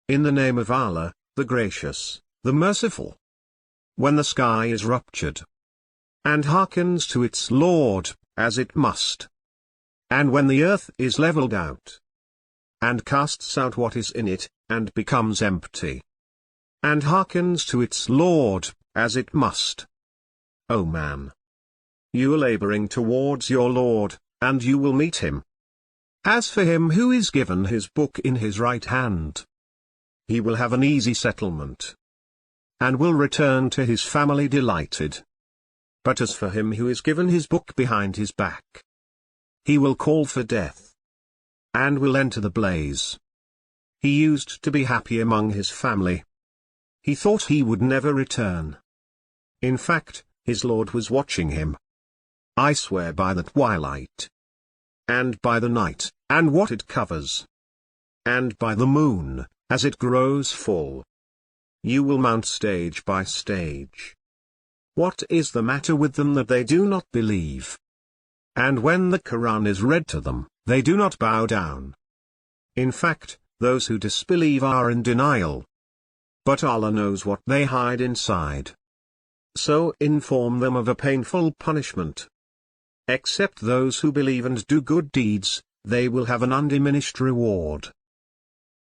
In the name of Allah, the Gracious, the Merciful. When the sky is ruptured, and hearkens to its Lord, as it must. And when the earth is leveled out, and casts out what is in it, and becomes empty, and hearkens to its Lord, as it must. O man! You are laboring towards your Lord, and you will meet him. As for him who is given his book in his right hand, he will have an easy settlement, and will return to his family delighted. But as for him who is given his book behind his back, he will call for death, and will enter the blaze. He used to be happy among his family. He thought he would never return. In fact, his Lord was watching him. I swear by the twilight, and by the night, and what it covers, and by the moon, as it grows full. You will mount stage by stage. What is the matter with them that they do not believe? And when the Quran is read to them, they do not bow down. In fact, those who disbelieve are in denial. But Allah knows what they hide inside. So inform them of a painful punishment. Except those who believe and do good deeds, they will have an undiminished reward.